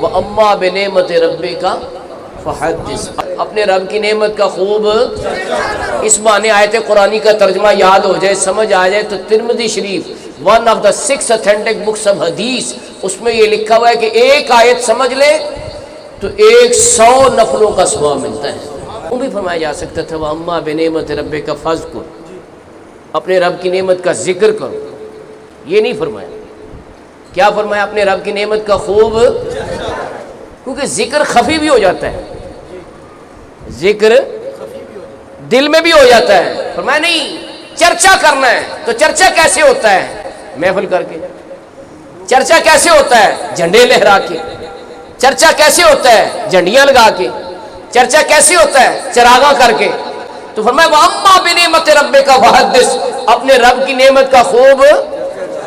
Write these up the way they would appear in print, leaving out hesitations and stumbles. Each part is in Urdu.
وَأَمَّا بِنِعْمَتِ رَبِّكَ فحدث، اپنے رب کی نعمت کا خوب اس معنی آیت قرآنی کا ترجمہ یاد ہو جائے، سمجھ آ جائے تو ترمذی شریف 1 of the 6 authentic books of حدیث، اس میں یہ لکھا ہوا ہے کہ ایک آیت سمجھ لے تو 100 نفلوں کا ثواب ملتا ہے۔ وہ بھی فرمایا جا سکتا تھا وَأَمَّا بِنِعْمَتِ رَبِّكَ فَاذْكُرْ، اپنے رب کی نعمت کا ذکر کرو، یہ نہیں فرمایا۔ کیا فرمایا؟ اپنے رب کی نعمت کا خوب، کیونکہ ذکر خفی بھی ہو جاتا ہے، ذکر دل میں بھی ہو جاتا ہے۔ فرمایا نہیں، چرچا کرنا ہے تو چرچا کیسے ہوتا ہے؟ محفل کر کے۔ چرچا کیسے ہوتا ہے؟ جھنڈے لہرا کے۔ چرچا کیسے ہوتا ہے؟ جھنڈیاں لگا کے۔ چرچا کیسے ہوتا ہے؟ چراغاں کر کے۔ تو فرمایا وَأَمَّا بِنِعْمَتِ رَبِّكَ فَحَدِّثْ، اپنے رب کی نعمت کا خوب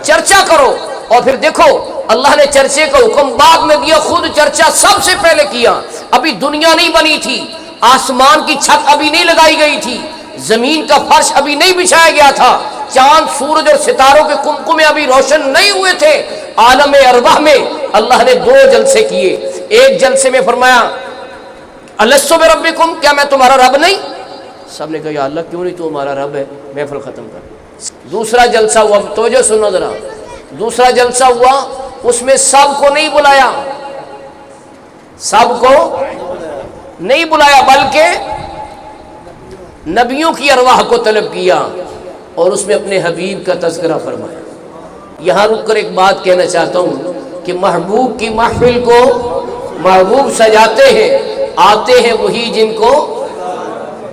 چرچا کرو۔ اور پھر دیکھو اللہ نے چرچے کا حکم بعد میں دیا، خود چرچا سب سے پہلے کیا۔ ابھی دنیا نہیں بنی تھی، آسمان کی چھت ابھی نہیں لگائی گئی تھی، زمین کا فرش ابھی نہیں بچھایا گیا تھا، چاند سورج اور ستاروں کے کمکمے ابھی روشن نہیں ہوئے تھے۔ عالم ارواح میں اللہ نے 2 جلسے کیے۔ ایک جلسے میں فرمایا الستو بربکم، کیا میں تمہارا رب نہیں؟ سب نے کہا یا اللہ کیوں نہیں تو ہمارا رب ہے، محفل ختم کر۔ دوسرا جلسہ ہوا، توجہ سنو ذرا، دوسرا جلسہ ہوا، اس میں سب کو نہیں بلایا، سب کو نہیں بلایا، بلکہ نبیوں کی ارواح کو طلب کیا اور اس میں اپنے حبیب کا تذکرہ فرمایا۔ یہاں رک کر ایک بات کہنا چاہتا ہوں کہ محبوب کی محفل کو محبوب سجاتے ہیں، آتے ہیں وہی جن کو،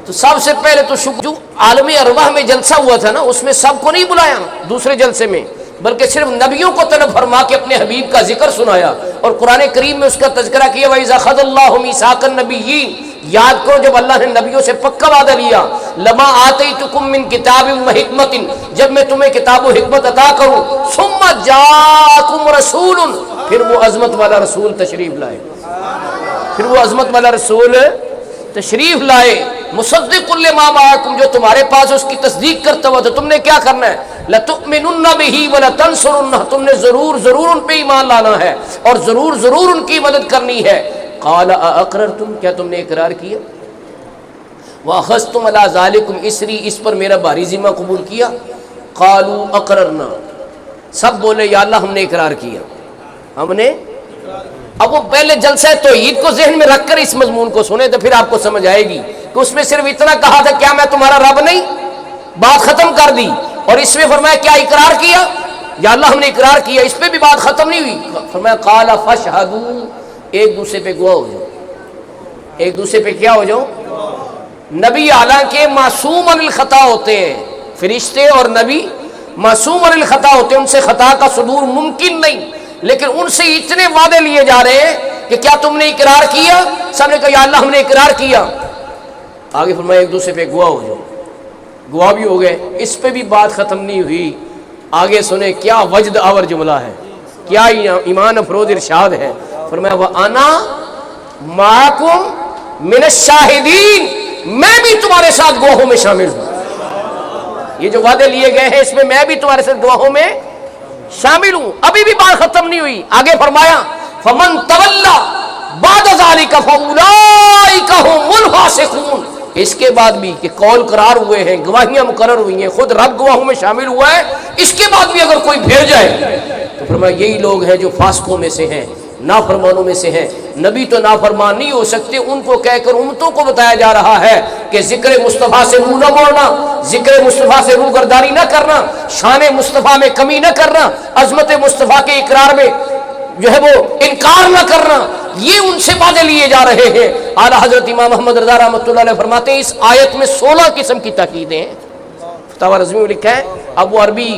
تو سب سے پہلے تو جو عالمی ارواح میں جلسہ ہوا تھا نا، اس میں سب کو نہیں بلایا دوسرے جلسے میں، بلکہ صرف نبیوں کو طلب فرما کے اپنے حبیب کا ذکر سنایا اور قرآن کریم میں اس کا تذکرہ کیا۔ وَإِذَا أَخَذَ اللَّهُ مِيثَاقَ النَّبِيِّينَ، یاد کرو جب اللہ نے نبیوں سے پکا وعدہ لیا، لَمَا آتَيْتُكُم مِّن كِتَابٍ وَحِكْمَةٍ، جب میں تمہیں کتاب و حکمت عطا کروں، ثُمَّ جَاءَكُمْ رَسُولٌ، پھر وہ عظمت والا رسول تشریف لائے، پھر وہ عظمت والا رسول تشریف لائے، مصدق لما معکم، جو تمہارے پاس اس کی تصدیق کرتا ہوا، تو تم نے کیا کرنا ہے؟ لَتُؤْمِنُنَّ بِهِ وَلَتَنْصُرُنَّهُ، تم نے ضرور ان پہ ایمان لانا ہے اور ضرور ان کی مدد کرنی ہے۔ قَالَ أَأَقْرَرْتُمْ، کیا تم نے اقرار کیا؟ وَأَخَذْتُمْ عَلَىٰ ذَلِكُمْ إِصْرِي، اس پر میرا بھاری ذمہ قبول کیا؟ قَالُوا أَقْرَرْنَا، سب بولے یا اللہ ہم نے اقرار کیا، ہم نے۔ اب وہ پہلے جلسہ توحید کو ذہن میں رکھ کر اس مضمون کو سنے تو پھر آپ کو سمجھ آئے گی کہ اس میں صرف اتنا کہا تھا کیا میں تمہارا رب نہیں، بات ختم کر دی، اور اس میں فرمایا کیا اقرار کیا؟ یا اللہ ہم نے اقرار کیا، اس پہ بھی بات ختم نہیں ہوئی۔ فرمایا قال فاشہدوا، ایک دوسرے پہ گواہ ہو جاؤ، ایک دوسرے پہ کیا ہو جاؤ؟ نبی حالانکہ معصوم عن الخطا ہوتے ہیں، فرشتے اور نبی معصوم عن الخطا ہوتے ہیں، ان سے خطا کا صدور ممکن نہیں، لیکن ان سے اتنے وعدے لیے جا رہے ہیں کہ کیا تم نے اقرار کیا؟ سب نے کہا یا اللہ ہم نے اقرار کیا۔ آگے فرمایا ایک دوسرے پہ گواہ ہو جاؤ، گواہ بھی ہو گئے، اس پہ بھی بات ختم نہیں ہوئی۔ آگے سنیں کیا وجد آور جملہ ہے، کیا ایمان افروز ارشاد ہے۔ فرمایا وَأَنَا مَعَكُمْ مِنَ الشَّاهِدِينَ، میں بھی تمہارے ساتھ گواہوں میں شامل ہوں۔ یہ جو وعدے لیے گئے ہیں اس میں میں بھی تمہارے ساتھ گواہوں میں شامل ہوں۔ ابھی بھی بات ختم نہیں ہوئی، آگے فرمایا فَمَن تَوَلَّى بَعْدَ ذَلِكَ فَأُولَٰئِكَ هُمُ الْفَاسِقُونَ، اس کے بعد بھی کہ قول قرار ہوئے ہیں، گواہیاں مقرر ہوئی ہیں، خود رب گواہوں میں شامل ہوا ہے، اس کے بعد بھی اگر کوئی پھر جائے تو فرمایا یہی لوگ ہیں جو فاسقوں میں سے ہیں، نافرمانوں میں سے ہیں۔ نبی تو نافرمان نہیں ہو سکتے، ان کو کہہ کر امتوں کو بتایا جا رہا ہے کہ ذکر مصطفیٰ سے منہ نہ موڑنا، ذکر مصطفیٰ سے روح گردانی نہ کرنا، شان مصطفیٰ میں کمی نہ کرنا، عظمت مصطفیٰ کے اقرار میں جو ہے وہ انکار نہ کرنا، یہ ان سے وعدے لیے جا رہے ہیں۔ اعلیٰ حضرت امام محمد رضا رحمۃ اللہ علیہ فرماتے ہیں اس آیت میں 16 قسم کی تاکیدیں ہیں۔ فتاوی رضوی میں لکھا ہے، اب وہ عربی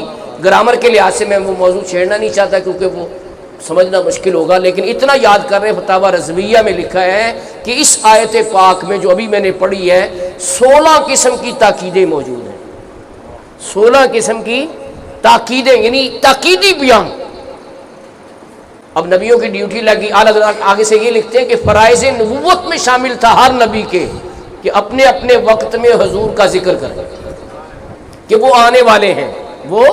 گرامر کے لحاظ سے میں وہ موضوع چھیڑنا نہیں چاہتا کیونکہ وہ سمجھنا مشکل ہوگا، لیکن اتنا یاد کر رہے ہیں فتاوی رضویہ میں لکھا ہے کہ اس آیت پاک میں جو ابھی میں نے پڑھی ہے 16 قسم کی تاکیدیں موجود ہیں، 16 قسم کی تاکیدیں، یعنی تاکیدی بیان۔ اب نبیوں کی ڈیوٹی لگی، اعلیٰ آگے سے یہ لکھتے ہیں کہ فرائض نبوت میں شامل تھا ہر نبی کے کہ اپنے اپنے وقت میں حضور کا ذکر کریں کہ وہ آنے والے ہیں، وہ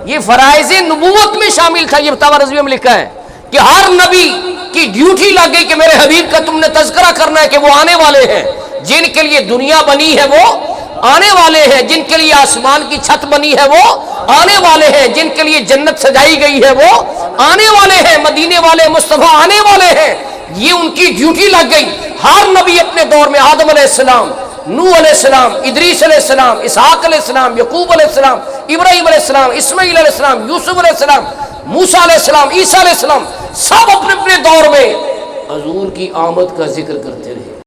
یہ فرائض نبوت میں شامل تھا۔ یہ فتاوی رضویہ میں لکھا ہے کہ ہر نبی کی ڈیوٹی لگ گئی کہ میرے حبیب کا تم نے تذکرہ کرنا ہے کہ وہ آنے والے ہیں، جن کے لیے دنیا بنی ہے وہ آنے والے ہیں، جن کے لیے آسمان کی چھت بنی ہے وہ آنے والے ہیں، جن کے لیے جنت سجائی گئی ہے وہ آنے والے ہیں، مدینے والے مصطفیٰ آنے والے ہیں۔ یہ ان کی ڈیوٹی لگ گئی۔ ہر نبی اپنے دور میں آدم علیہ السلام، نوح علیہ السلام، ادریس علیہ السلام، اسحاق علیہ السلام، یعقوب علیہ السلام، ابراہیم علیہ السلام، اسماعیل علیہ السلام، یوسف علیہ السلام، موسیٰ علیہ السلام، عیسیٰ علیہ السلام، سب اپنے اپنے دور میں حضور کی آمد کا ذکر کرتے رہے۔